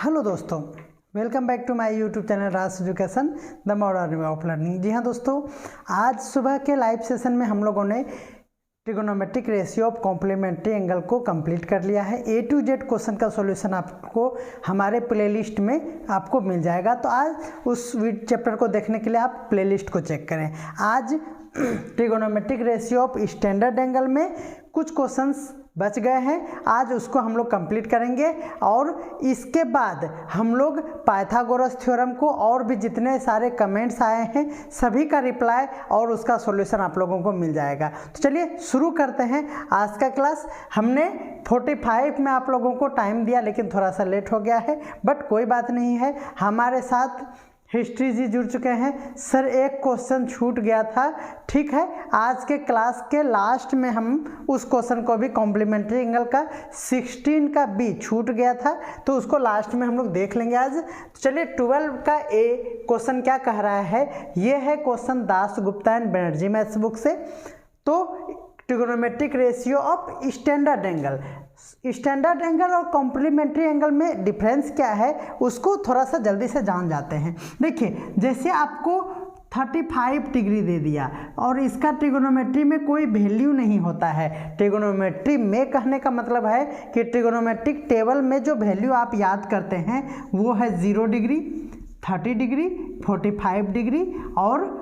Hello दोस्तों, welcome back to my YouTube channel Raj education the modern way of learning. जी हाँ दोस्तों, आज सुबह के लाइव सेशन में हम लोगों ने trigonometric ratio of complementary angle को कंप्लीट कर लिया है। A to Z क्वेश्चन का सॉल्यूशन आपको हमारे प्लेलिस्ट में आपको मिल जाएगा। तो आज उस चैप्टर को देखने के लिए आप प्लेलिस्ट को चेक करें। आज trigonometric ratio of standard angle में कुछ क्वेश्चंस बच गए हैं, आज उसको हम लोग कंप्लीट करेंगे और इसके बाद हम लोग पाइथागोरस थ्योरम को और भी जितने सारे कमेंट्स आए हैं सभी का रिप्लाई और उसका सॉल्यूशन आप लोगों को मिल जाएगा। तो चलिए शुरू करते हैं आज का क्लास। हमने 45 में आप लोगों को टाइम दिया, लेकिन थोड़ा सा लेट हो गया है, बट कोई बात नहीं है। हमारे साथ हिस्ट्री जी जुड़ चुके हैं। सर एक क्वेश्चन छूट गया था, ठीक है, आज के क्लास के लास्ट में हम उस क्वेश्चन को भी कॉम्प्लीमेंट्री एंगल का 16 का बी छूट गया था, तो उसको लास्ट में हम लोग देख लेंगे आज। तो चलिए 12 का ए क्वेश्चन क्या कह रहा है, ये है question Das Gupta and Banerjee maths book से। तो trigonometric ratio of standard angle और कॉम्प्लीमेंट्री एंगल में डिफरेंस क्या है उसको थोड़ा सा जल्दी से जान जाते हैं। देखिए, जैसे आपको 35 डिग्री दे दिया और इसका ट्रिगोनोमेट्री में कोई वैल्यू नहीं होता है। ट्रिगोनोमेट्री में कहने का मतलब है कि ट्रिगोनोमेट्रिक टेबल में जो वैल्यू आप याद करते हैं वो है 0 डिग्री, 30 डिग्री, 45 डिग्री और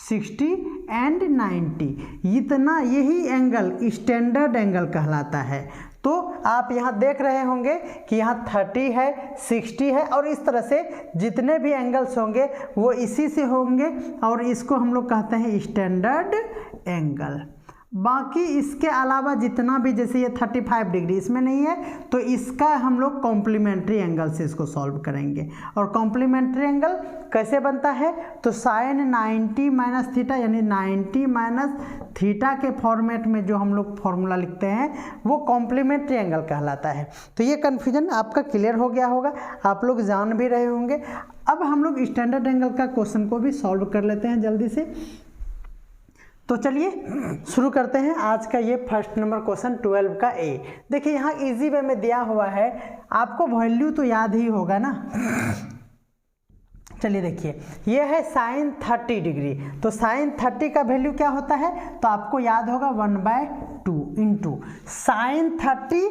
60 एंड 90। इतना यही एंगल स्टैंडर्ड एंगल कहलाता है। तो आप यहाँ देख रहे होंगे कि यहाँ 30 है, 60 है और इस तरह से जितने भी एंगल्स होंगे वो इसी से होंगे और इसको हम लोग कहते हैं स्टैंडर्ड एंगल। बाकी इसके अलावा जितना भी, जैसे ये 35 डिग्री इसमें नहीं है, तो इसका हम लोग कॉम्प्लीमेंट्री एंगल से इसको सॉल्व करेंगे। और कॉम्प्लीमेंट्री एंगल कैसे बनता है, तो साइन 90 माइनस थीटा यानी 90 माइनस थीटा के फॉर्मेट में जो हम लोग फॉर्मूला लिखते हैं वो कॉम्प्लीमेंट्री एंगल कहलाता है। तो ये कन्फ्यूजन आपका क्लियर हो गया होगा, आप लोग जान भी रहे होंगे। अब हम लोग स्टैंडर्ड एंगल का क्वेश्चन को भी सॉल्व कर लेते हैं जल्दी से। तो चलिए शुरू करते हैं आज का ये फर्स्ट नंबर क्वेश्चन 12 का ए। देखिए यहाँ इजी वे में दिया हुआ है, आपको वैल्यू तो याद ही होगा ना। चलिए देखिए, ये है साइन 30 डिग्री, तो साइन 30 का वैल्यू क्या होता है, तो आपको याद होगा 1/2 इंटू साइन 30।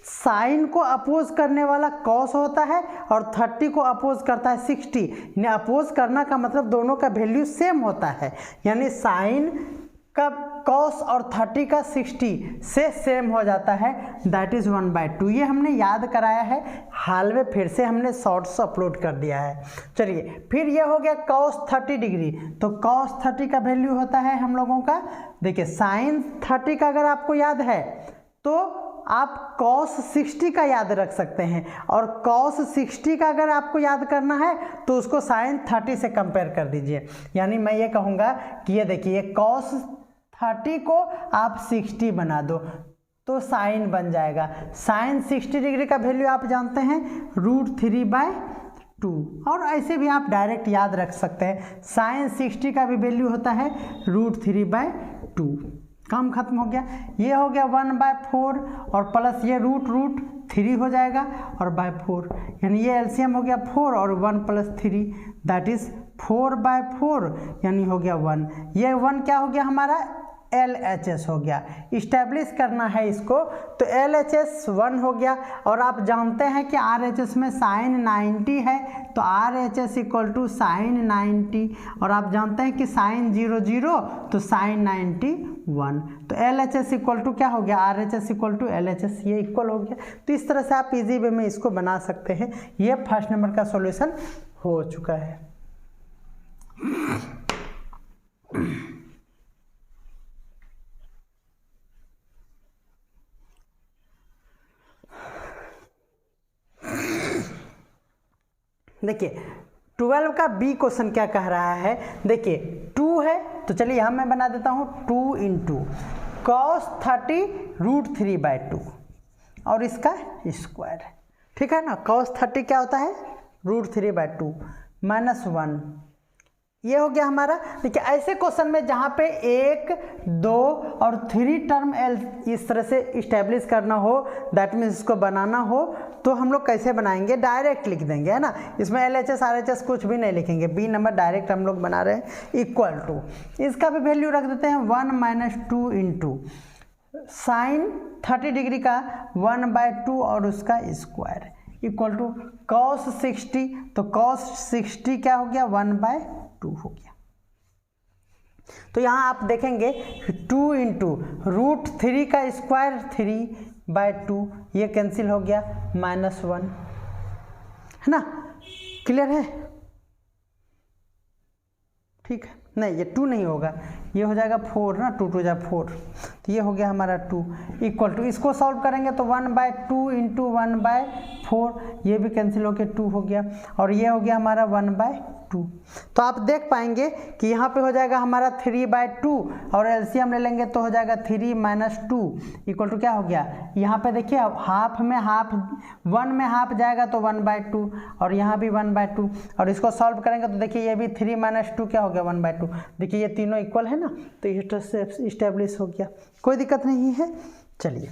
साइन को अपोज करने वाला कॉस होता है और 30 को अपोज करता है 60। यानी अपोज करना का मतलब दोनों का वैल्यू सेम होता है, यानी साइन का कॉस और 30 का 60 से सेम हो जाता है, दैट इज 1/2। ये हमने याद कराया है, हाल में फिर से हमने शॉर्ट्स अपलोड कर दिया है। चलिए फिर ये हो गया कॉस 30 डिग्री, तो कॉस 30 का वैल्यू होता है हम लोगों का, देखिए साइन 30 का अगर आपको याद है तो आप cos 60 का याद रख सकते हैं, और cos 60 का अगर आपको याद करना है तो उसको sin 30 से कंपेयर कर दीजिए। यानी मैं ये कहूँगा कि ये देखिए cos 30 को आप 60 बना दो तो sin बन जाएगा। sin 60 डिग्री का वैल्यू आप जानते हैं √3/2, और ऐसे भी आप डायरेक्ट याद रख सकते हैं। sin 60 का भी वैल्यू होता है √3/2। काम खत्म हो गया। ये हो गया 1/4 और प्लस ये √3 हो जाएगा और /4, यानी ये एलसीएम हो गया 4 और 1 + 3 दैट इज 4/4, यानी हो गया 1। ये 1 क्या हो गया हमारा, LHS हो गया। इस्टेब्लिश करना है इसको, तो LHS 1 हो गया। और आप जानते हैं कि RHS में साइन 90 है, तो RHS = साइन 90, और आप जानते हैं कि साइन 0 तो साइन 91, तो LHS = क्या हो गया, RHS = LHS, ये इक्वल हो गया। तो इस तरह से आप इजी वे में इसको बना सकते हैं। ये फर्स्ट नंबर का सॉल्यूशन हो चुका है। देखिए 12 का बी क्वेश्चन क्या कह रहा है, देखिए 2 है, तो चलिए यहाँ मैं बना देता हूँ 2 इंटू cos 30 √3/2 और इसका स्क्वायर, ठीक है ना। cos 30 क्या होता है √3/2 -1 ये हो गया हमारा। देखिए ऐसे क्वेश्चन में जहाँ पे 1, 2 और 3 टर्म इस तरह से इस्टेब्लिश करना हो, दैट मीन्स इसको बनाना हो, तो हम लोग कैसे बनाएंगे, डायरेक्ट लिख देंगे, है ना। इसमें LHS RHS कुछ भी नहीं लिखेंगे, बी नंबर डायरेक्ट हम लोग बना रहे हैं। इक्वल टू इसका भी वैल्यू रख देते हैं 1 - 2 इंटू साइन 30 डिग्री का 1/2 और उसका स्क्वायर इक्वल टू cos 60, तो cos 60 क्या हो गया 1/2 हो गया। तो यहाँ आप देखेंगे 2 इंटू √3 का स्क्वायर 3/2, ये कैंसिल हो गया -1, है ना। क्लियर है, ठीक है। नहीं ये 2 नहीं होगा, ये हो जाएगा 4 ना, 2 2 जा 4, तो ये हो गया हमारा 2 इक्वल टू, इसको सॉल्व करेंगे तो 1/2 इंटू 1/4, ये भी कैंसिल होकर 2 हो गया, और ये हो गया हमारा 1/2। तो आप देख पाएंगे कि यहाँ पे हो जाएगा हमारा 3/2 और एलसीएम ले लेंगे तो हो जाएगा 3 - 2 इक्वल टू क्या हो गया, यहाँ पे देखिए हाफ में हाफ, 1 में हाफ जाएगा तो 1/2 और यहाँ भी 1/2, और इसको सॉल्व करेंगे तो देखिए ये भी 3 - 2 क्या हो गया 1/2। देखिए ये तीनों इक्वल है ना, तो ये इस्टेब्लिश हो गया, कोई दिक्कत नहीं है। चलिए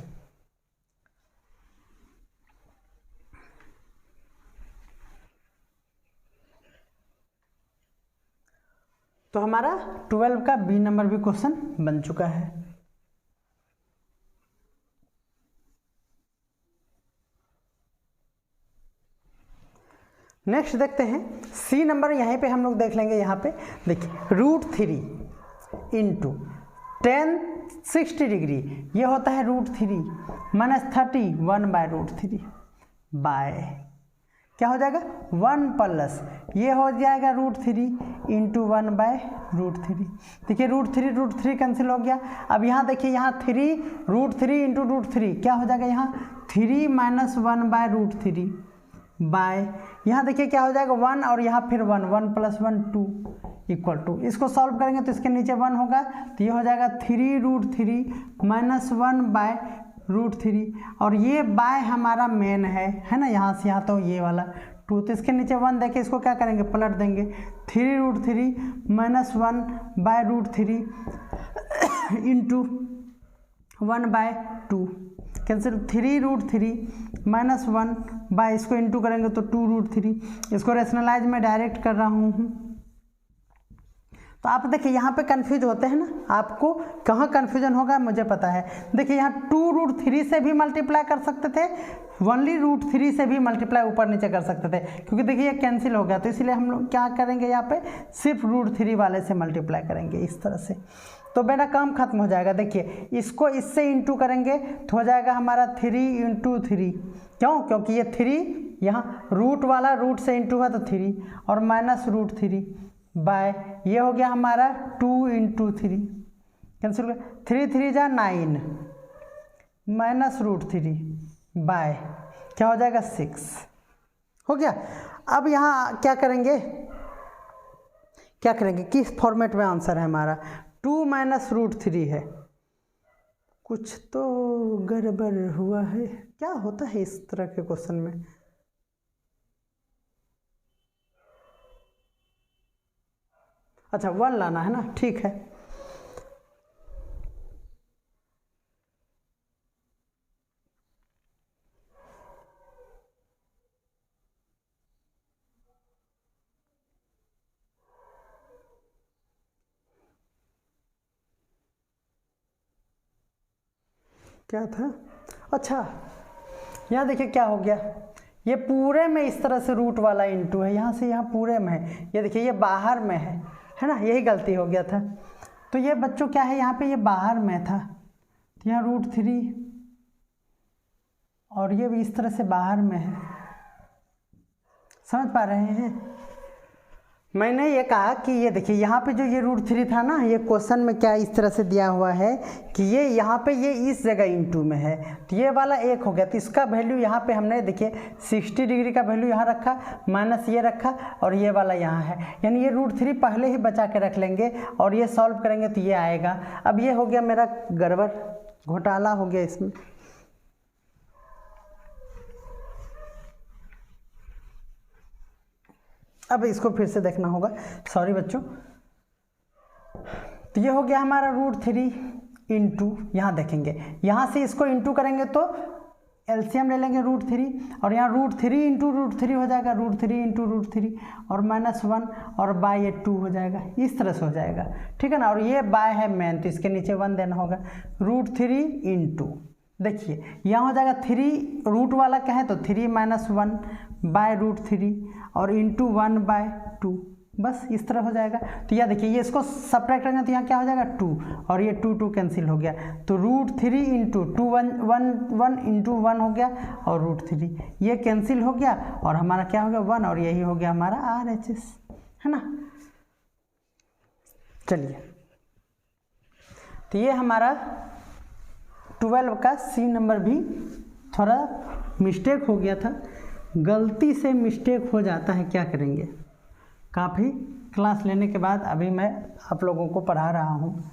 तो हमारा 12 का बी नंबर भी क्वेश्चन बन चुका है। नेक्स्ट देखते हैं सी नंबर, यहीं पे हम लोग देख लेंगे। यहाँ पे देखिए √3 इंटू tan 60 डिग्री, ये होता है √3 -30 1/√3 बाय क्या हो जाएगा 1 प्लस ये हो जाएगा √3 इंटू 1/√3। देखिए √3 कैंसिल हो गया। अब यहाँ देखिए यहाँ 3 √3 इंटू √3 क्या हो जाएगा, यहाँ 3 - 1/√3 बाय यहाँ देखिए क्या हो जाएगा 1 और यहाँ फिर 1 1 + 1 2 इक्वल टू, इसको सॉल्व करेंगे तो इसके नीचे 1 होगा, तो ये हो जाएगा 3√3 -1/√3, और ये बाय हमारा मेन है ना, यहाँ से यहाँ तो ये वाला 2, तो इसके नीचे 1 देके इसको क्या करेंगे पलट देंगे, 3√3 -1/√3 इंटू 1/2 कैंसिल, 3√3 -1 बाय इसको इंटू करेंगे तो 2√3, इसको रेशनलाइज में डायरेक्ट कर रहा हूँ। तो आप देखिए यहाँ पे कंफ्यूज होते हैं ना, आपको कहाँ कंफ्यूजन होगा मुझे पता है। देखिए यहाँ 2√3 से भी मल्टीप्लाई कर सकते थे, ओनली √3 से भी मल्टीप्लाई ऊपर नीचे कर सकते थे, क्योंकि देखिए ये कैंसिल हो गया, तो इसीलिए हम लोग क्या करेंगे यहाँ पे सिर्फ √3 वाले से मल्टीप्लाई करेंगे इस तरह से, तो मेरा काम खत्म हो जाएगा। देखिए इसको इससे इंटू करेंगे तो हो जाएगा हमारा 3 × 3, क्यों, क्योंकि ये 3 यहाँ रूट वाला रूट से इंटू हुआ तो 3 और -√3 बाय ये हो गया हमारा 2 × 3 कैंसिल, 3 3 जा 9 -√3 बाय क्या हो जाएगा 6 हो गया। अब यहाँ क्या करेंगे किस फॉर्मेट में आंसर है हमारा, 2 -√3 है, कुछ तो गड़बड़ हुआ है, क्या होता है इस तरह के क्वेश्चन में। अच्छा 1 लाना है ना, ठीक है। क्या था, अच्छा यहाँ देखिए क्या हो गया, ये पूरे में इस तरह से रूट वाला इंटू है, यहाँ से यहाँ पूरे में है, ये देखिए ये बाहर में है ना, यही गलती हो गया था। तो ये बच्चों क्या है, यहाँ पे ये बाहर में था, तो यहाँ √3 और ये भी इस तरह से बाहर में है, समझ पा रहे हैं। मैंने ये कहा कि ये देखिए यहाँ पे जो ये √3 था ना, ये क्वेश्चन में क्या इस तरह से दिया हुआ है कि ये यहाँ पे ये इस जगह इंटू में है, तो ये वाला 1 हो गया, तो इसका वैल्यू यहाँ पे हमने देखिए 60 डिग्री का वैल्यू यहाँ रखा, माइनस ये रखा और ये वाला यहाँ है, यानी ये √3 पहले ही बचा के रख लेंगे और ये सॉल्व करेंगे तो ये आएगा। अब ये हो गया मेरा गड़बड़, घोटाला हो गया इसमें। अब इसको फिर से देखना होगा, सॉरी बच्चों। तो ये हो गया हमारा √3 इंटू, यहाँ देखेंगे यहाँ से इसको इंटू करेंगे तो एलसीएम ले लेंगे √3 और यहाँ √3 इंटू √3 हो जाएगा, √3 इंटू √3 और -1 और बाय ये 2 हो जाएगा, इस तरह से हो जाएगा, ठीक है ना। और ये बाय है मेन तो इसके नीचे 1 देना होगा। √3 इंटू, देखिए यहाँ हो जाएगा 3 रूट वाला क्या है तो 3 - 1 बाय √3 और इंटू 1 बाय 2, बस इस तरह हो जाएगा। तो यह देखिए ये इसको सब्ट्रैक्ट करेंगे तो यहाँ क्या हो जाएगा 2 और ये 2 कैंसिल हो गया, तो √3 इंटू 2 1 इंटू 1 हो गया और √3 ये कैंसिल हो गया और हमारा क्या हो गया 1 और यही हो गया हमारा RHS, है ना। चलिए तो ये हमारा 12 का C नंबर भी थोड़ा मिस्टेक हो गया था, गलती से मिस्टेक हो जाता है, क्या करेंगे। काफ़ी क्लास लेने के बाद अभी मैं आप लोगों को पढ़ा रहा हूँ।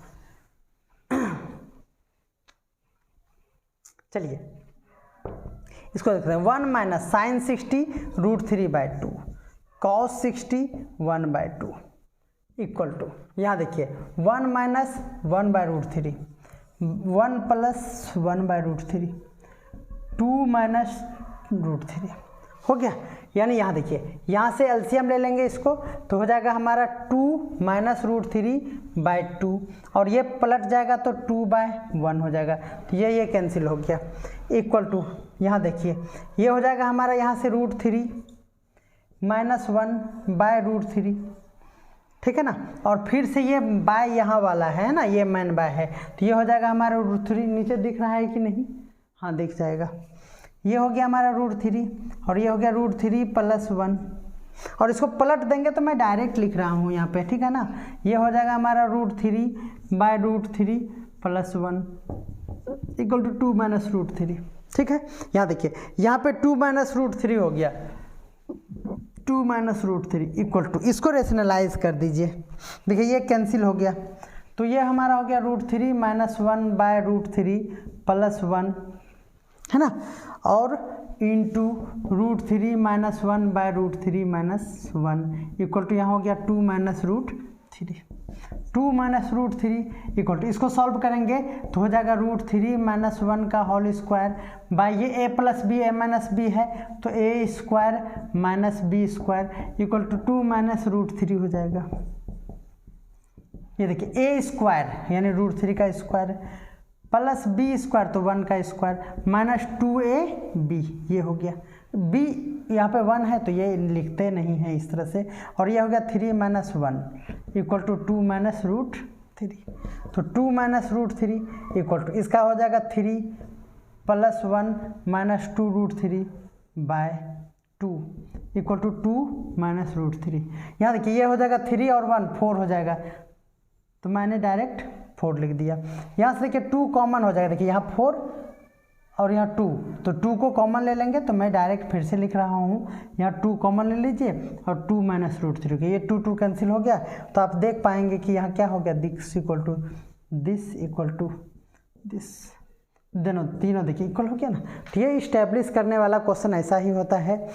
चलिए इसको देखते हैं। 1 - sin 60 √3/2 cos 60 1/2 इक्वल टू, यहाँ देखिए 1 - 1/√3 1 + 1/√3 2 - √3 हो गया। यानी यहाँ देखिए यहाँ से एलसीएम ले लेंगे इसको तो हो जाएगा हमारा 2 - √3/2 और ये पलट जाएगा तो 2/1 हो जाएगा, तो ये कैंसिल हो गया। इक्वल टू यहाँ देखिए ये हो जाएगा हमारा यहाँ से √3 - 1/√3, ठीक है ना। और फिर से ये बाय यहाँ वाला है ना, ये मेन बाय है, तो ये हो जाएगा हमारा √3, नीचे दिख रहा है कि नहीं, हाँ दिख जाएगा। ये हो गया हमारा √3 और ये हो गया √3 + 1 और इसको पलट देंगे तो मैं डायरेक्ट लिख रहा हूँ यहाँ पे, ठीक है ना। ये हो जाएगा हमारा √3/√3 + 1 इक्वल टू 2 - √3, ठीक है। यहाँ देखिए यहाँ पे 2 - √3 हो गया, 2 - √3 इक्वल टू, इसको रेशनलाइज कर दीजिए, देखिए ये कैंसिल हो गया, तो ये हमारा हो गया √3 - 1/√3 + 1, है ना, और इंटू √3 - 1/√3 - 1 इक्वल टू यहाँ हो गया 2 - √3 2 - √3 इक्वल टू, इसको सॉल्व करेंगे तो हो जाएगा √3 - 1 का होल स्क्वायर बाई ये a + b a - b है तो a² - b² इक्वल टू 2 - √3 हो जाएगा। ये देखिए a² यानी √3 का स्क्वायर प्लस b² तो 1 का स्क्वायर माइनस 2ab ये हो गया, b यहाँ पे 1 है तो ये लिखते नहीं हैं इस तरह से, और ये हो गया 3 - 1 इक्वल टू 2 - √3, तो 2 - √3 इक्वल टू इसका हो जाएगा 3 + 1 - 2√3/2 इक्वल टू 2 - √3। यहाँ देखिए ये हो जाएगा 3 और 1 4 हो जाएगा, तो मैंने डायरेक्ट 4 लिख दिया। यहाँ से देखिए 2 कॉमन हो जाएगा, देखिए यहाँ 4 और यहाँ 2, तो 2 को कॉमन ले लेंगे तो मैं डायरेक्ट फिर से लिख रहा हूँ, यहाँ 2 कॉमन ले लीजिए और 2 - √3 ये 2 कैंसिल हो गया, तो आप देख पाएंगे कि यहाँ क्या हो गया, this equal to this equal to this, दोनों तीनों देखिए इक्वल हो गया ना। तो ये इस्टेब्लिश करने वाला क्वेश्चन ऐसा ही होता है।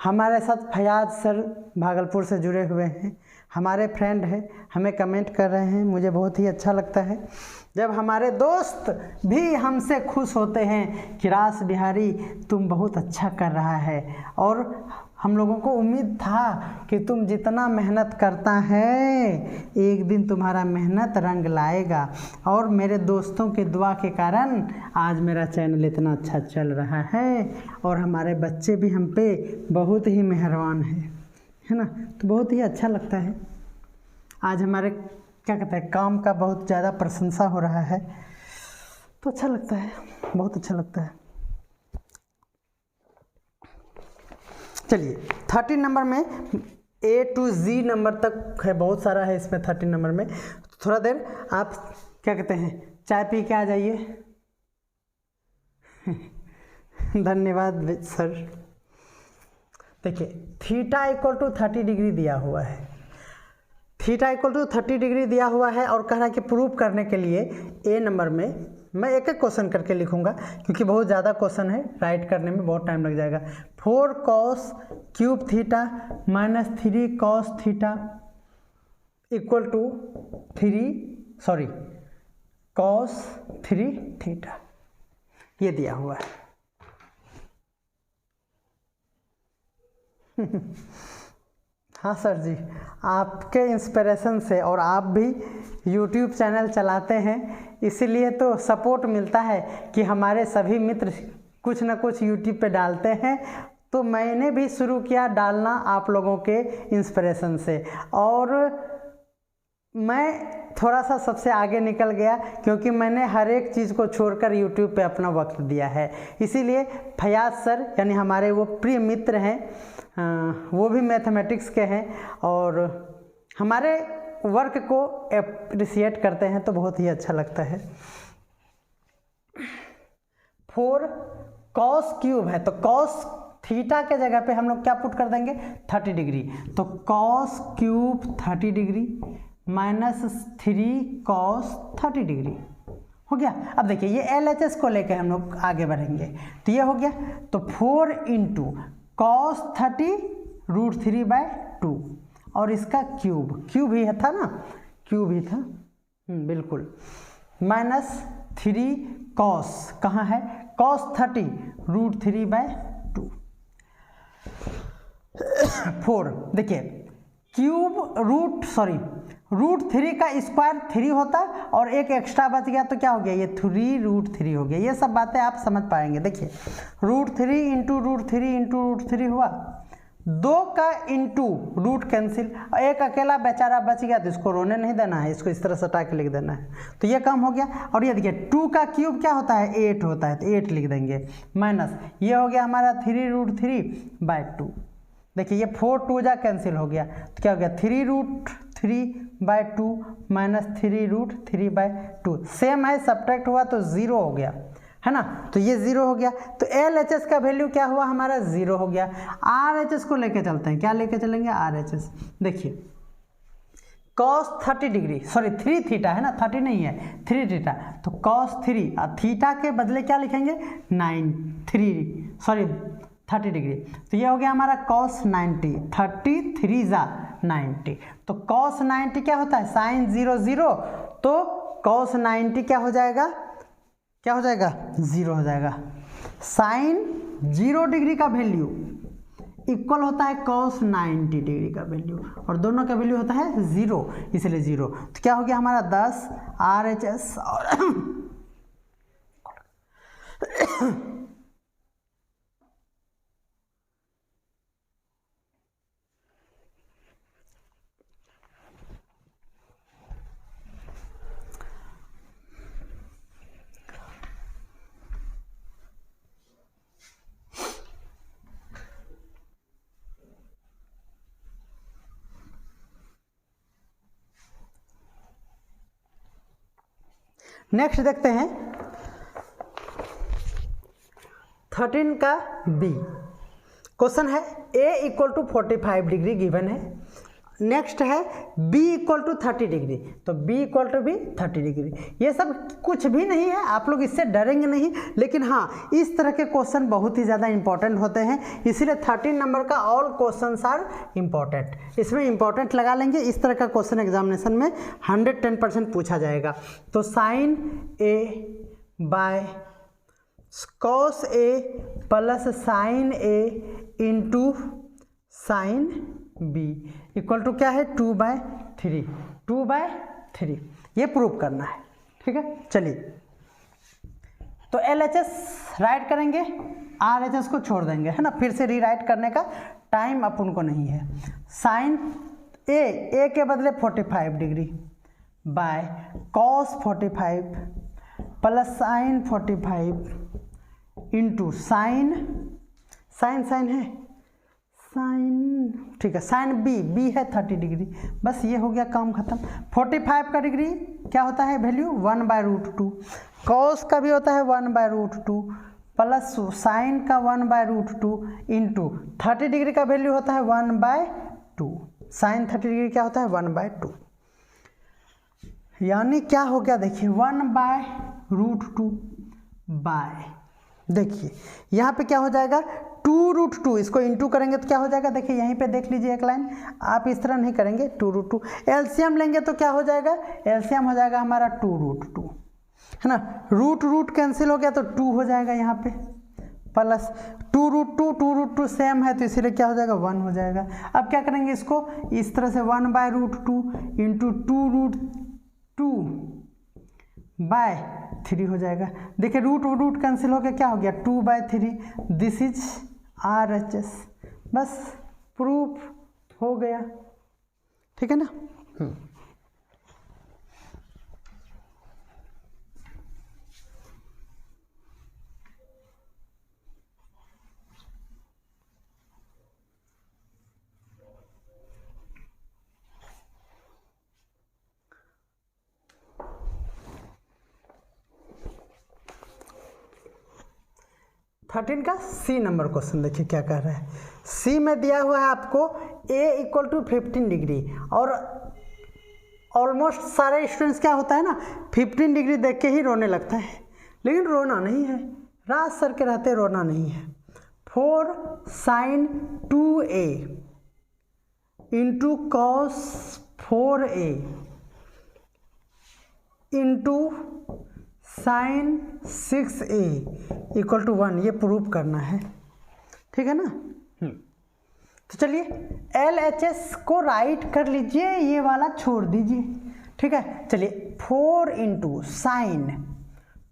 हमारे साथ फयाज सर भागलपुर से जुड़े हुए हैं, हमारे फ्रेंड हैं, हमें कमेंट कर रहे हैं, मुझे बहुत ही अच्छा लगता है जब हमारे दोस्त भी हमसे खुश होते हैं कि रास बिहारी तुम बहुत अच्छा कर रहा है, और हम लोगों को उम्मीद था कि तुम जितना मेहनत करता है एक दिन तुम्हारा मेहनत रंग लाएगा, और मेरे दोस्तों के दुआ के कारण आज मेरा चैनल इतना अच्छा चल रहा है, और हमारे बच्चे भी हम पे बहुत ही मेहरबान है ना, तो बहुत ही अच्छा लगता है। आज हमारे क्या कहते हैं काम का बहुत ज़्यादा प्रशंसा हो रहा है, तो अच्छा लगता है, बहुत अच्छा लगता है। चलिए 13 नंबर में A to Z नंबर तक है, बहुत सारा है इसमें 13 नंबर में, थोड़ा देर आप क्या कहते हैं चाय पी के आ जाइए। धन्यवाद सर। देखिए थीटा इक्वल टू 30 डिग्री दिया हुआ है, थीटा इक्वल टू 30 डिग्री दिया हुआ है, और कह रहा है कि प्रूव करने के लिए A नंबर में मैं एक एक क्वेश्चन करके लिखूंगा क्योंकि बहुत ज़्यादा क्वेश्चन है, राइट करने में बहुत टाइम लग जाएगा। 4 cos cube theta minus 3 cos theta equal to cos 3 theta, ये दिया हुआ है। हाँ सर जी, आपके इंस्पिरेशन से, और आप भी YouTube चैनल चलाते हैं इसीलिए तो सपोर्ट मिलता है कि हमारे सभी मित्र कुछ ना कुछ YouTube पे डालते हैं, तो मैंने भी शुरू किया डालना आप लोगों के इंस्पिरेशन से, और मैं थोड़ा सा सबसे आगे निकल गया क्योंकि मैंने हर एक चीज़ को छोड़कर YouTube पे अपना वक्त दिया है। इसीलिए फयाज सर यानी हमारे वो प्रिय मित्र हैं, वो भी मैथमेटिक्स के हैं और हमारे वर्क को अप्रिशिएट करते हैं, तो बहुत ही अच्छा लगता है। 4 cos क्यूब है तो cos थीटा के जगह पे हम लोग क्या पुट कर देंगे, 30 डिग्री, तो cos cube 30 degree minus 3 cos 30 degree हो गया। अब देखिए ये LHS को लेकर हम लोग आगे बढ़ेंगे, तो ये हो गया, तो 4 इंटू cos 30 √3/2 और इसका क्यूब ही था ना, क्यूब ही था, बिल्कुल, माइनस 3 cos कहाँ है, cos 30 √3/2 4। देखिए क्यूब √3 का स्क्वायर 3 होता और एक एक्स्ट्रा बच गया तो क्या हो गया, ये 3 √3 हो गया। ये सब बातें आप समझ पाएंगे। देखिए √3 इंटू √3 इंटू √3 हुआ, 2 का इंटू रूट कैंसिल, एक अकेला बेचारा बच गया तो इसको रोने नहीं देना है, इसको इस तरह सटा के लिख देना है, तो ये कम हो गया। और ये देखिए 2 का क्यूब क्या होता है, 8 होता है, तो 8 लिख देंगे, माइनस ये हो गया हमारा 3 √3/2। देखिए ये 4 2 जा कैंसिल हो गया, तो क्या हो गया 3 √3/2 माइनस 3 √3/2, सेम है, सब्ट्रैक्ट हुआ तो 0 हो गया, है ना, तो ये 0 हो गया। तो LHS का वैल्यू क्या हुआ हमारा, 0 हो गया। RHS को लेके चलते हैं, क्या लेके चलेंगे, RHS। देखिए cos 30 डिग्री, 3 थीटा है ना, 30 नहीं है, 3 थीटा, तो cos 3 और थीटा के बदले क्या लिखेंगे, 30 डिग्री, तो ये हो गया हमारा cos 90, 33 जा 90, तो cos 90 क्या होता है, sin 0 0, तो cos 90 क्या हो जाएगा, 0 हो जाएगा। sin 0 डिग्री का वैल्यू इक्वल होता है cos 90 डिग्री का वैल्यू, और दोनों का वैल्यू होता है 0, इसलिए 0, तो क्या हो गया हमारा 10 RHS और नेक्स्ट देखते हैं 13 का B। क्वेश्चन है A = 45 डिग्री गिवन है, नेक्स्ट है B = 30 डिग्री, तो B = भी 30 डिग्री। ये सब कुछ भी नहीं है, आप लोग इससे डरेंगे नहीं, लेकिन हाँ इस तरह के क्वेश्चन बहुत ही ज़्यादा इंपॉर्टेंट होते हैं, इसीलिए 13 नंबर का ऑल क्वेश्चंस आर इम्पॉर्टेंट, इसमें इंपॉर्टेंट लगा लेंगे। इस तरह का क्वेश्चन एग्जामिनेशन में 110% पूछा जाएगा। तो sin A by cos A plus sin A into sin B equal to क्या है, 2/3 ये प्रूव करना है, ठीक है। चलिए तो LHS राइट करेंगे, RHS को छोड़ देंगे, है ना, फिर से रीराइट करने का टाइम अपन को नहीं है। sin A के बदले 45 degree by cos 45 plus sin 45 into sin है साइन, ठीक है, sin B है 30 डिग्री, बस ये हो गया काम खत्म। 45 का डिग्री क्या होता है वैल्यू, 1/√2, cos का भी होता है 1/√2 प्लस sin का 1/√2 इंटू 30 डिग्री का वैल्यू होता है 1/2, sin 30 डिग्री क्या होता है 1/2, यानी क्या हो गया देखिए 1/√2 √2 बाय, देखिए यहाँ पे क्या हो जाएगा 2√2, इसको इंटू करेंगे तो क्या हो जाएगा, देखिए यहीं पे देख लीजिए एक लाइन, आप इस तरह नहीं करेंगे 2√2, एलसीएम लेंगे तो क्या हो जाएगा, एलसीएम हो जाएगा हमारा 2√2, है ना, रूट कैंसिल हो गया तो 2 हो जाएगा यहाँ पे, प्लस 2√2 सेम है तो इसीलिए क्या हो जाएगा 1 हो जाएगा। अब क्या करेंगे इसको इस तरह से 1/√2 इंटू 2√2 बाय 3 हो जाएगा। देखिए रूट कैंसिल हो गया, क्या हो गया 2/3, दिस इज RHS, बस प्रूफ हो गया, ठीक है ना। 13 का सी नंबर क्वेश्चन देखिए क्या कह रहा है। सी में दिया हुआ है आपको A = 15 डिग्री, और ऑलमोस्ट सारे स्टूडेंट्स क्या होता है ना 15 डिग्री देख के ही रोने लगता है, लेकिन रोना नहीं है, रात सर के रहते रोना नहीं है। 4 sin 2A into cos 4A into sin 6A = 1, ये प्रूव करना है, ठीक है ना। तो चलिए LHS को राइट कर लीजिए, ये वाला छोड़ दीजिए, ठीक है। चलिए 4 इंटू साइन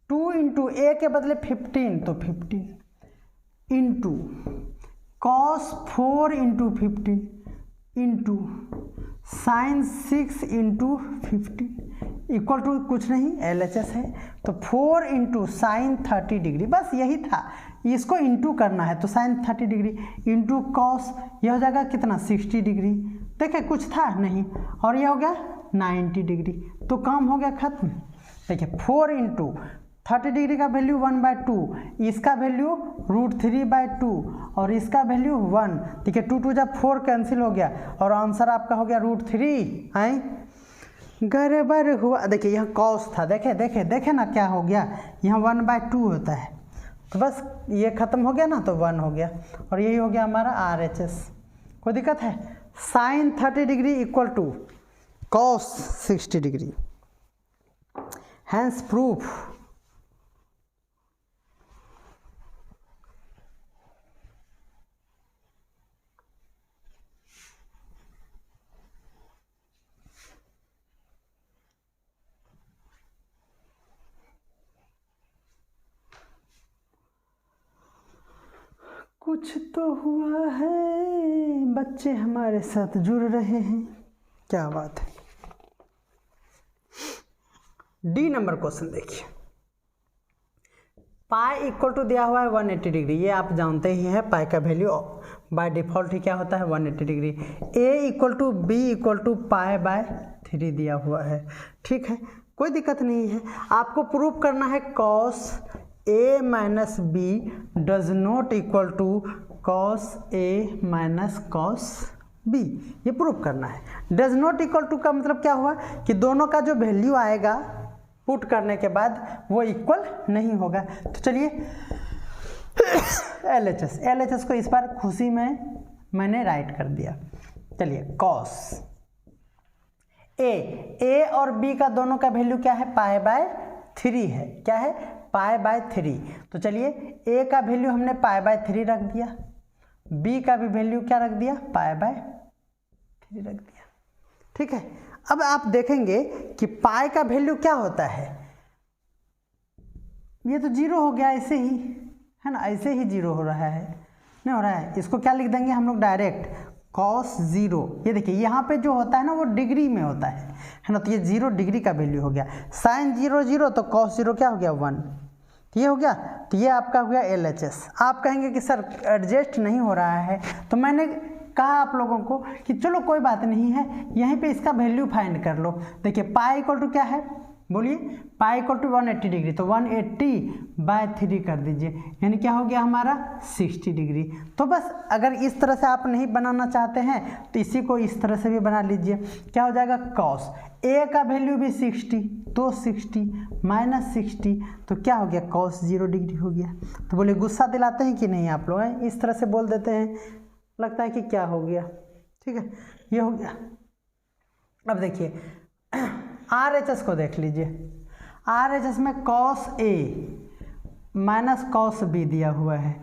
2 इंटू A के बदले 15 तो 15 into cos 4 into 15 into sine 6 into 15 equal to कुछ नहीं LHS है तो 4 इंटू साइन 30 डिग्री, बस यही था, इसको इंटू करना है तो साइन 30 डिग्री इंटू कॉस, यह हो जाएगा कितना 60 डिग्री, देखिए कुछ था नहीं, और यह हो गया 90 डिग्री, तो काम हो गया खत्म। देखिए 4 इंटू 30 डिग्री का वैल्यू 1/2, इसका वैल्यू √3/2 और इसका वैल्यू 1, देखिए 2 2 जब 4 कैंसिल हो गया और आंसर आपका हो गया √3। आई गड़बड़ हुआ, देखिए यहाँ कॉस था, देखे देखे देखे ना क्या हो गया, यहाँ 1/2 होता है, तो बस ये खत्म हो गया ना तो 1 हो गया, और यही हो गया हमारा RHS। कोई दिक्कत है। Sine 30 degree equal to cos 60 degree, hence proof. कुछ तो हुआ है, बच्चे हमारे साथ जुड़ रहे हैं, क्या बात है। डी नंबर क्वेश्चन देखिए, पाई इक्वल टू दिया हुआ है 180 डिग्री, ये आप जानते ही हैं, पाई का वैल्यू बाय डिफॉल्ट ही क्या होता है 180 डिग्री। A = B = π/3 दिया हुआ है, ठीक है, कोई दिक्कत नहीं है। आपको प्रूव करना है cos A - B does not equal to cos A - cos B, ये प्रूव करना है। डज नॉट इक्वल टू का मतलब क्या हुआ कि दोनों का जो वैल्यू आएगा पुट करने के बाद वो इक्वल नहीं होगा। तो चलिए LHS को इस बार खुशी में मैंने राइट कर दिया। चलिए cos A और B का दोनों का वैल्यू क्या है π/3 है, क्या है π/3। तो चलिए A का वैल्यू हमने π/3 रख दिया, B का भी वैल्यू क्या रख दिया π/3 रख दिया, ठीक है। अब आप देखेंगे कि पाई का वैल्यू क्या होता है, ये तो 0 हो गया ऐसे ही, है ना, ऐसे ही 0 हो रहा है, नहीं हो रहा है, इसको क्या लिख देंगे हम लोग डायरेक्ट cos 0। ये देखिए यहाँ पे जो होता है ना वो डिग्री में होता है ना, तो ये 0 डिग्री का वैल्यू हो गया। साइन 0 0 तो cos 0 क्या हो गया 1, तो ये हो गया, तो ये आपका हो गया LHS। आप कहेंगे कि सर एडजस्ट नहीं हो रहा है, तो मैंने कहा आप लोगों को कि चलो कोई बात नहीं है, यहीं पे इसका वैल्यू फाइंड कर लो। देखिए पाई इक्वल टू क्या है बोलिए पाई इक्वल टू 180 डिग्री, तो 180/3 कर दीजिए, यानी क्या हो गया हमारा 60 डिग्री। तो बस अगर इस तरह से आप नहीं बनाना चाहते हैं तो इसी को इस तरह से भी बना लीजिए। क्या हो जाएगा कॉस ए का वैल्यू भी 60, तो 60 माइनस 60, तो क्या हो गया कॉस 0 डिग्री हो गया। तो बोले गुस्सा दिलाते हैं कि नहीं आप लोग हैं, इस तरह से बोल देते हैं, लगता है कि क्या हो गया। ठीक है, ये हो गया। अब देखिए RHS को देख लीजिए, RHS में cos A minus cos B दिया हुआ है।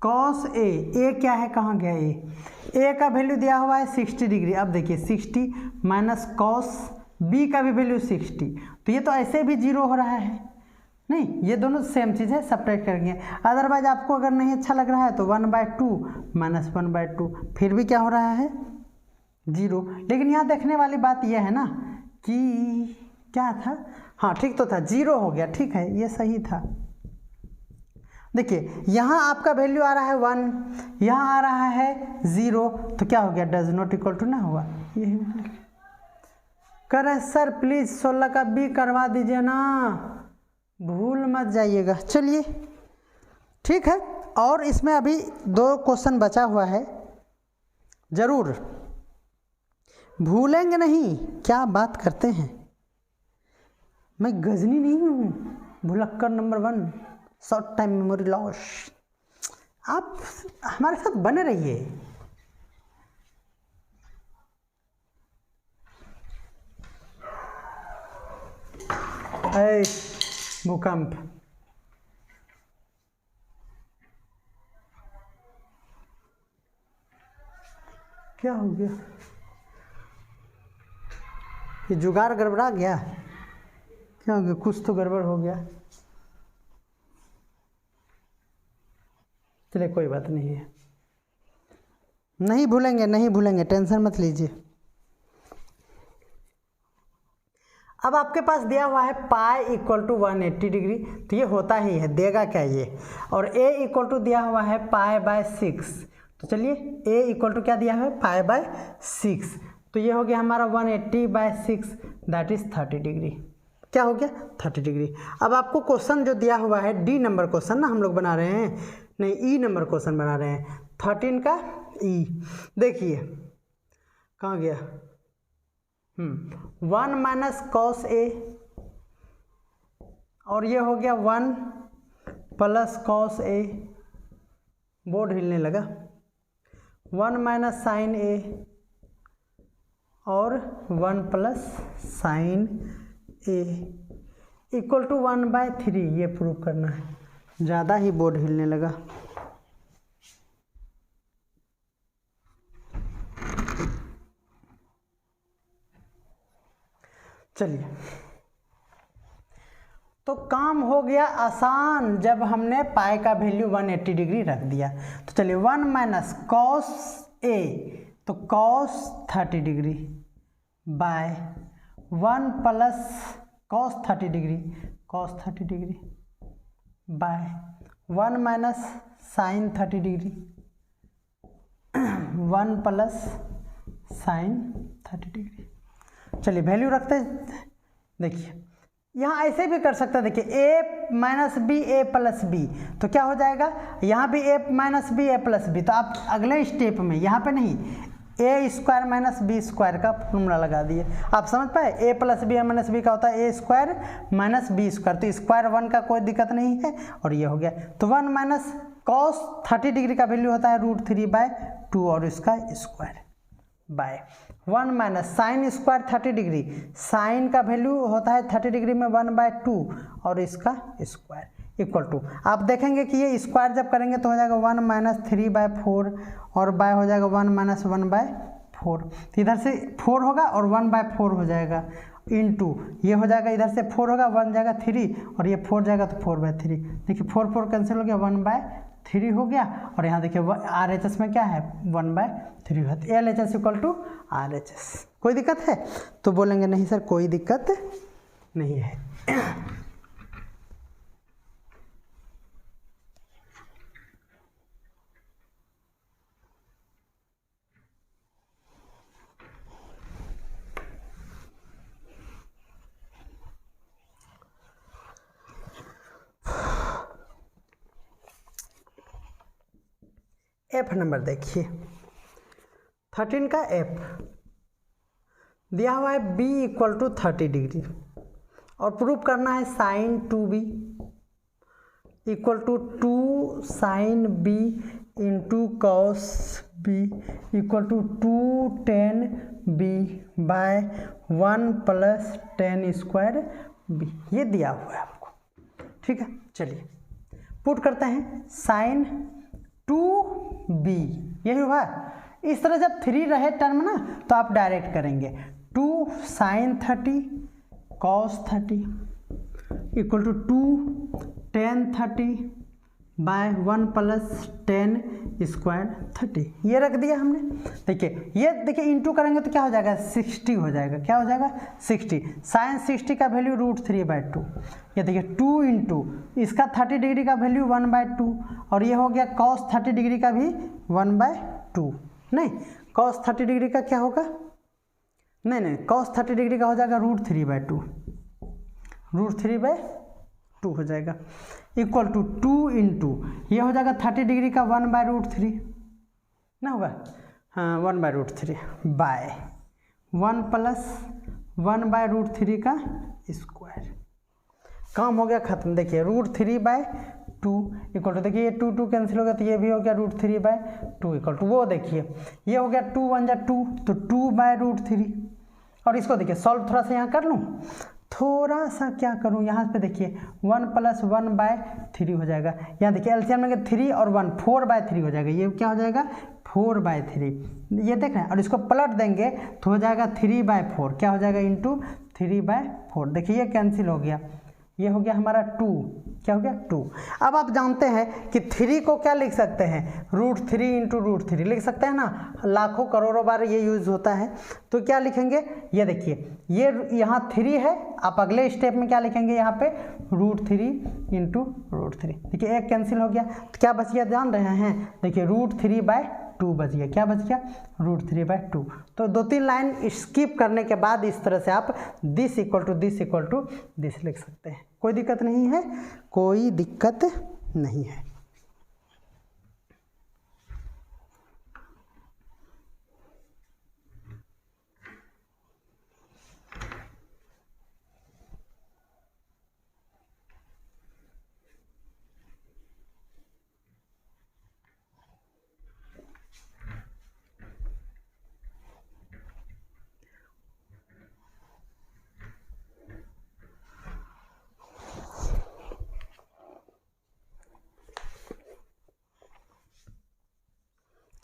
कॉस ए क्या है, कहाँ गया ए का वैल्यू दिया हुआ है 60 डिग्री। अब देखिए 60 माइनस कॉस बी का भी वैल्यू 60, तो ये तो ऐसे भी 0 हो रहा है, नहीं ये दोनों सेम चीज़ है, सब्ट्रैक्ट करेंगे। अदरवाइज आपको अगर नहीं अच्छा लग रहा है तो 1/2 माइनस 1/2, फिर भी क्या हो रहा है 0। लेकिन यहाँ देखने वाली बात यह है ना कि क्या था, हाँ ठीक तो था, 0 हो गया, ठीक है ये सही था। देखिए यहाँ आपका वैल्यू आ रहा है 1, यहाँ आ रहा है 0, तो क्या हो गया डज नॉट इक्वल टू ना हुआ, यही कर रहे सर प्लीज़ 16 का बी करवा दीजिए ना, भूल मत जाइएगा। चलिए ठीक है, और इसमें अभी 2 क्वेश्चन बचा हुआ है, जरूर भूलेंगे नहीं, क्या बात करते हैं, मैं गजनी नहीं हूँ, भुलक्कर number 1, short time memory loss. आप हमारे साथ बने रहिए। भूकंप क्या हो गया, ये जुगाड़ गड़बड़ा गया, क्या हो गया, कुछ तो गड़बड़ हो गया। चलिए कोई बात नहीं है, नहीं भूलेंगे नहीं भूलेंगे, टेंशन मत लीजिए। अब आपके पास दिया हुआ है पाई इक्वल टू 180 डिग्री, तो ये होता ही है, देगा क्या ये, और a इक्वल टू दिया हुआ है π/6, तो चलिए a इक्वल टू क्या दिया है π/6, तो ये हो गया हमारा 180/6 दैट इज 30 डिग्री। क्या हो गया 30 डिग्री। अब आपको क्वेश्चन जो दिया हुआ है D नंबर क्वेश्चन ना हम लोग बना रहे हैं, नहीं E नंबर क्वेश्चन बना रहे हैं, 13 का E। देखिए कहाँ गया, 1 माइनस कॉस ए, और ये हो गया 1 प्लस कॉस ए, बोर्ड हिलने लगा, 1 माइनस साइन ए और 1 plus sine A equal to 1/3, ये प्रूव करना है, ज़्यादा ही बोर्ड हिलने लगा। चलिए तो काम हो गया आसान, जब हमने पाई का वैल्यू 180 डिग्री रख दिया। तो चलिए 1 माइनस कॉस ए, तो cos 30 degree by 1 plus cos 30 degree, cos 30 degree by 1 minus sine 30 degree, 1 plus sine 30 degree. चलिए वैल्यू रखते हैं। देखिए यहाँ ऐसे भी कर सकते हैं, देखिए a minus B A plus B, तो क्या हो जाएगा यहाँ भी a minus B A plus B, तो आप अगले स्टेप में यहाँ पे नहीं a square minus B square का फॉर्मूला लगा दिए। आप समझ पाए, a plus B minus B का होता है a square minus B square, तो स्क्वायर 1 का कोई दिक्कत नहीं है, और ये हो गया। तो 1 माइनस कॉस 30 डिग्री का वैल्यू होता है √3/2 और इसका square by 1 minus sine square 30 degree, sine का वैल्यू होता है 30 डिग्री में 1/2 और इसका स्क्वायर इक्वल टू, आप देखेंगे कि ये स्क्वायर जब करेंगे तो हो जाएगा 1 माइनस 3/4 और बाय हो जाएगा 1 माइनस 1/4, तो इधर से 4 होगा और 1/4 हो जाएगा, इनटू ये हो जाएगा, इधर से 4 होगा 1 जाएगा 3 और ये 4 जाएगा तो 4/3। देखिए 4 कैंसिल हो गया, 1/3 हो गया, और यहाँ देखिए RHS में क्या है 1/3 है, LHS इक्वल टू RHS। कोई दिक्कत है तो बोलेंगे नहीं सर कोई दिक्कत नहीं है। एफ नंबर देखिए 13 का एफ दिया हुआ है बी इक्वल टू 30 डिग्री और प्रूफ करना है sine 2b equal to 2 sine B into cos B equal to 2 tan B by 1 plus 10 square B, ये दिया हुआ है आपको। ठीक है, चलिए पुट करते हैं साइन 2b, यही हुआ। इस तरह जब 3 रहे टर्म ना तो आप डायरेक्ट करेंगे 2 sine 30 cos 30 equal to 2 tan 30 by 1 plus 10 square 30, ये रख दिया हमने। देखिए ये देखिए इंटू करेंगे तो क्या हो जाएगा 60 हो जाएगा, क्या हो जाएगा 60। साइन 60 का वैल्यू √3/2, ये देखिए 2 इंटू इसका 30 डिग्री का वैल्यू 1/2 और ये हो गया कॉस 30 डिग्री का भी 1/2। नहीं कॉस 30 डिग्री का क्या होगा, नहीं कॉस 30 डिग्री का हो जाएगा √3/2, √3/2 हो जाएगा इक्वल टू 2 इंटू ये हो जाएगा 30 डिग्री का 1/√3 ना होगा, हाँ 1/√3 बाय 1 प्लस 1/√3 का स्क्वायर, काम हो गया खत्म। देखिए √3/2 इक्वल टू देखिए ये 2 कैंसिल हो गया तो ये भी हो गया √3/2 इक्वल टू वो देखिए ये हो गया 2 1 जा 2 तो 2/√3 और इसको देखिए सॉल्व थोड़ा सा यहाँ कर लूँ, थोड़ा सा क्या करूँ यहाँ पे देखिए 1 प्लस 1/3 हो जाएगा। यहाँ देखिए एलसीएम में 3 और 1 4/3 हो जाएगा, ये क्या हो जाएगा 4/3, ये देख रहे हैं। और इसको पलट देंगे तो हो जाएगा 3/4, क्या हो जाएगा इंटू 3/4। देखिए ये कैंसिल हो गया, ये हो गया हमारा 2, क्या हो गया 2। अब आप जानते हैं कि 3 को क्या लिख सकते हैं √3 इंटू √3 लिख सकते हैं ना, लाखों करोड़ों बार ये यूज़ होता है। तो क्या लिखेंगे, ये देखिए ये यहाँ 3 है, आप अगले स्टेप में क्या लिखेंगे यहाँ पे √3 इंटू √3। देखिए एक कैंसिल हो गया तो क्या बच गया जान रहे हैं, देखिए √3/2 बच गया, क्या बच गया √3/2। तो 2-3 लाइन स्किप करने के बाद इस तरह से आप this equal to this equal to this लिख सकते हैं, कोई दिक्कत नहीं है, कोई दिक्कत नहीं है।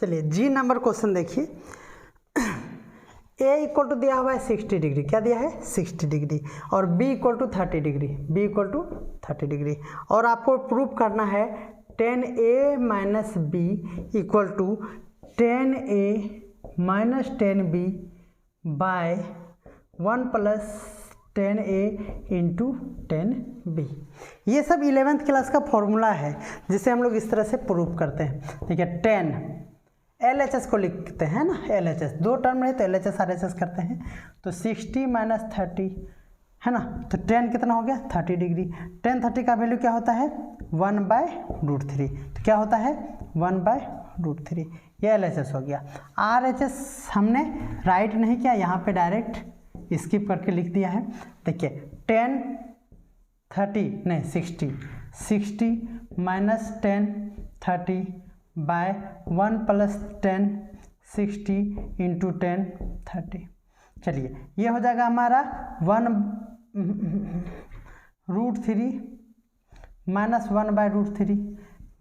चलिए जी नंबर क्वेश्चन देखिए, ए इक्वल टू दिया हुआ है 60 डिग्री, क्या दिया है 60 डिग्री और B equal to 30 degree, B equal to 30 degree और आपको प्रूफ करना है 10a minus B equal to 10a minus 10b by 1 plus 10a into 10b। ये सब 11th क्लास का फॉर्मूला है जिसे हम लोग इस तरह से प्रूफ करते हैं। ठीक है, 10 LHS को लिखते हैं ना, LHS 2 टर्म रहे तो LHS RHS करते हैं, तो 60 माइनस 30 है ना, तो 10 कितना हो गया 30 डिग्री। 10 30 का वैल्यू क्या होता है 1/√3, तो क्या होता है 1/√3, ये LHS हो गया। RHS हमने राइट नहीं किया, यहाँ पे डायरेक्ट स्किप करके लिख दिया है। देखिए 10 30 नहीं 60 माइनस 10 30 बाय 1 प्लस 10 60 इंटू 10 30। चलिए ये हो जाएगा हमारा 1√3 माइनस 1/√3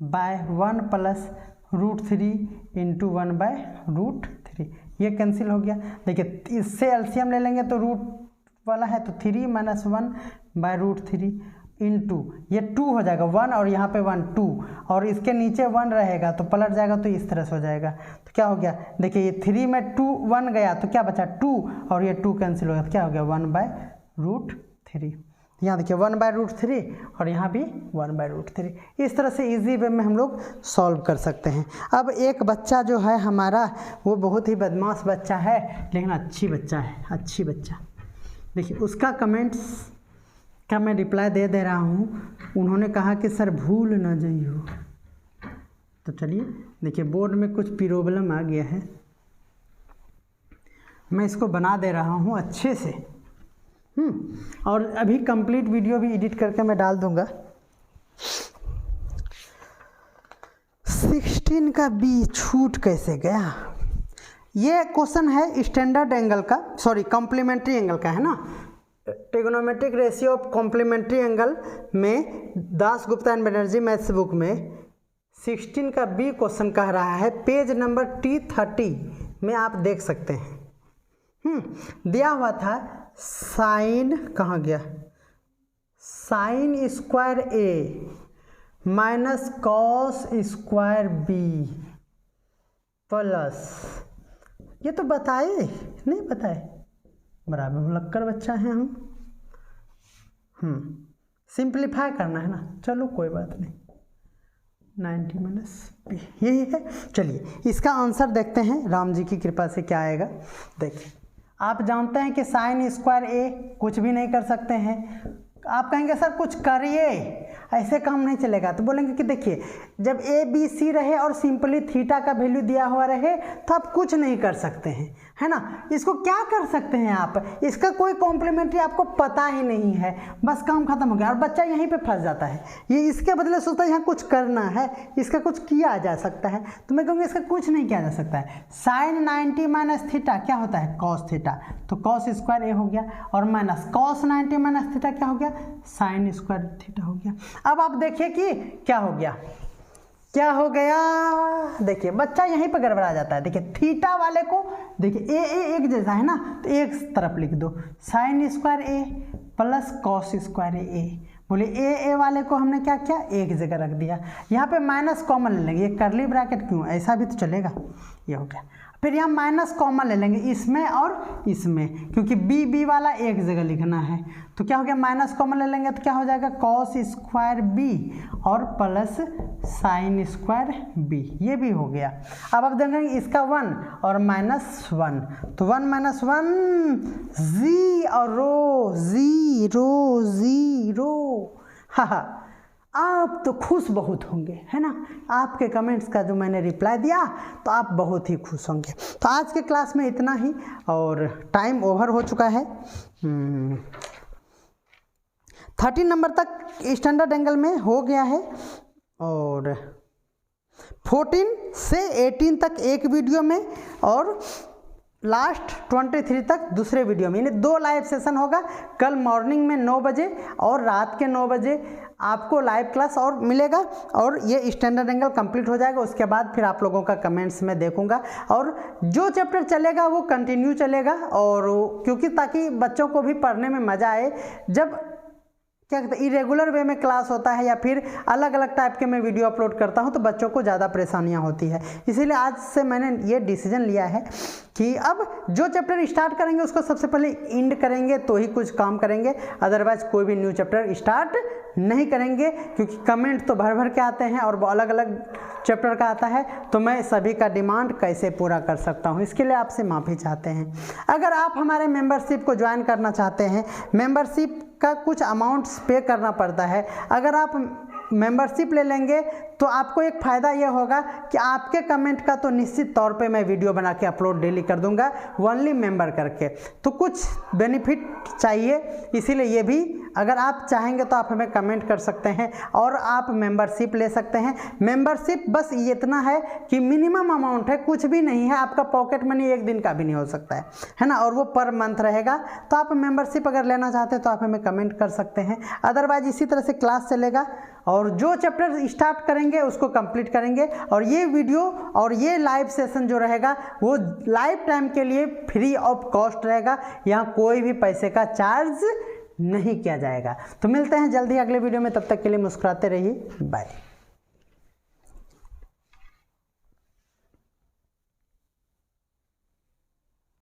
बाय 1 प्लस √3 इंटू 1/√3, ये कैंसिल हो गया। देखिए इससे एलसीएम ले लेंगे तो रूट वाला है तो 3 माइनस 1/√3 इंटू ये 2 हो जाएगा 1 और यहाँ पे 1 2 और इसके नीचे 1 रहेगा तो पलट जाएगा तो इस तरह से हो जाएगा। तो क्या हो गया देखिए ये 3 में 2 1 गया तो क्या बचा 2 और ये 2 कैंसिल हो गया तो क्या हो गया 1/√3। यहाँ देखिए 1/√3 और यहाँ भी 1/√3। इस तरह से इजी वे में हम लोग सॉल्व कर सकते हैं। अब एक बच्चा जो है हमारा वो बहुत ही बदमाश बच्चा है लेकिन अच्छी बच्चा है, अच्छी बच्चा। देखिए उसका कमेंट्स का मैं रिप्लाई दे रहा हूँ। उन्होंने कहा कि सर भूल ना जाइयो, तो चलिए देखिए, बोर्ड में कुछ प्रॉब्लम आ गया है, मैं इसको बना दे रहा हूँ अच्छे से। और अभी कंप्लीट वीडियो भी एडिट करके मैं डाल दूंगा। 16 का बी छूट कैसे गया? ये क्वेश्चन है स्टैंडर्ड एंगल का, सॉरी कॉम्प्लीमेंट्री एंगल का है ना। Trigonometric ratio of complementary angle में Das Gupta and Banerjee maths book में 16 का बी क्वेश्चन कह रहा है, पेज नंबर T30 में आप देख सकते हैं। दिया हुआ था साइन, कहाँ गया, sine square A minus cos square B plus, ये तो बताए नहीं बताए, बराबर भुलक्कर बच्चा है हम। सिंप्लीफाई करना है ना, चलो कोई बात नहीं, 90 माइनस बी यही है। चलिए इसका आंसर देखते हैं राम जी की कृपा से क्या आएगा। देखिए आप जानते हैं कि साइन स्क्वायर ए कुछ भी नहीं कर सकते हैं। आप कहेंगे सर कुछ करिए, ऐसे काम नहीं चलेगा। तो बोलेंगे कि देखिए जब ए बी सी रहे और सिंपली थीटा का वैल्यू दिया हुआ रहे तो आप कुछ नहीं कर सकते हैं, है ना। इसको क्या कर सकते हैं आप, इसका कोई कॉम्प्लीमेंट्री आपको पता ही नहीं है, बस काम खत्म हो गया। और बच्चा यहीं पे फंस जाता है, ये इसके बदले सोचता है यहाँ कुछ करना है, इसका कुछ किया जा सकता है। तो मैं कहूँगा इसका कुछ नहीं किया जा सकता है। साइन 90 माइनस थीटा क्या होता है, कॉस थीटा, तो कॉस स्क्वायर ए हो गया, और माइनस कॉस 90 माइनस थीटा क्या हो गया, साइन स्क्वायर थीटा हो गया। अब आप देखिए कि क्या हो गया, क्या हो गया। देखिए बच्चा यहीं पर गड़बड़ा जाता है। देखिए थीटा वाले को देखिए ए एक जैसा है ना, तो एक तरफ लिख दो, साइन स्क्वायर ए प्लस कॉस स्क्वायर ए। बोले ए वाले को हमने क्या किया, एक जगह रख दिया। यहाँ पे माइनस कॉमन ले लेंगे, ये करली ब्रैकेट क्यों, ऐसा भी तो चलेगा। ये हो गया। फिर यहाँ माइनस कॉमन ले लेंगे इसमें और इसमें, क्योंकि बी वाला एक जगह लिखना है। तो क्या हो गया, माइनस कॉमन ले लेंगे तो क्या हो जाएगा, कॉस स्क्वायर बी और प्लस साइन स्क्वायर बी, ये भी हो गया। अब आप देखेंगे इसका 1 और माइनस 1, तो 1 माइनस 1 जी और रो, जीरो जीरो। हाँ आप तो खुश बहुत होंगे, है ना। आपके कमेंट्स का जो मैंने रिप्लाई दिया तो आप बहुत ही खुश होंगे। तो आज के क्लास में इतना ही, और टाइम ओवर हो चुका है। 13 नंबर तक स्टैंडर्ड एंगल में हो गया है, और 14 से 18 तक एक वीडियो में, और लास्ट 23 तक दूसरे वीडियो में। यानी 2 लाइव सेशन होगा, कल मॉर्निंग में 9 बजे और रात के 9 बजे आपको लाइव क्लास और मिलेगा, और ये स्टैंडर्ड एंगल कंप्लीट हो जाएगा। उसके बाद फिर आप लोगों का कमेंट्स में देखूंगा, और जो चैप्टर चलेगा वो कंटिन्यू चलेगा, और क्योंकि ताकि बच्चों को भी पढ़ने में मज़ा आए। जब क्या कहते हैं इरेगुलर वे में क्लास होता है या फिर अलग अलग टाइप के मैं वीडियो अपलोड करता हूं, तो बच्चों को ज़्यादा परेशानियां होती है। इसीलिए आज से मैंने ये डिसीजन लिया है कि अब जो चैप्टर स्टार्ट करेंगे उसको सबसे पहले एंड करेंगे तो ही कुछ काम करेंगे, अदरवाइज कोई भी न्यू चैप्टर स्टार्ट नहीं करेंगे। क्योंकि कमेंट तो भर भर के आते हैं और वो अलग अलग चैप्टर का आता है, तो मैं सभी का डिमांड कैसे पूरा कर सकता हूँ, इसके लिए आपसे माफ़ी चाहते हैं। अगर आप हमारे मेंबरशिप को ज्वाइन करना चाहते हैं, मेंबरशिप का कुछ अमाउंट्स पे करना पड़ता है। अगर आप मेंबरशिप ले लेंगे तो आपको एक फ़ायदा यह होगा कि आपके कमेंट का तो निश्चित तौर पे मैं वीडियो बना के अपलोड डेली कर दूंगा, ओनली मेंबर करके। तो कुछ बेनिफिट चाहिए, इसीलिए ये भी अगर आप चाहेंगे तो आप हमें कमेंट कर सकते हैं और आप मेंबरशिप ले सकते हैं। मेंबरशिप बस ये इतना है कि मिनिमम अमाउंट है, कुछ भी नहीं है, आपका पॉकेट मनी एक दिन का भी नहीं हो सकता है ना, और वो पर मंथ रहेगा। तो आप मेंबरशिप अगर लेना चाहते हैं तो आप हमें कमेंट कर सकते हैं। अदरवाइज इसी तरह से क्लास चलेगा, और जो चैप्टर स्टार्ट करेंगे उसको कंप्लीट करेंगे। और ये वीडियो और ये लाइव सेशन जो रहेगा वो लाइफ टाइम के लिए फ्री ऑफ कॉस्ट रहेगा, यहाँ कोई भी पैसे का चार्ज नहीं किया जाएगा। तो मिलते हैं जल्दी अगले वीडियो में, तब तक के लिए मुस्कुराते रहिए, बाय।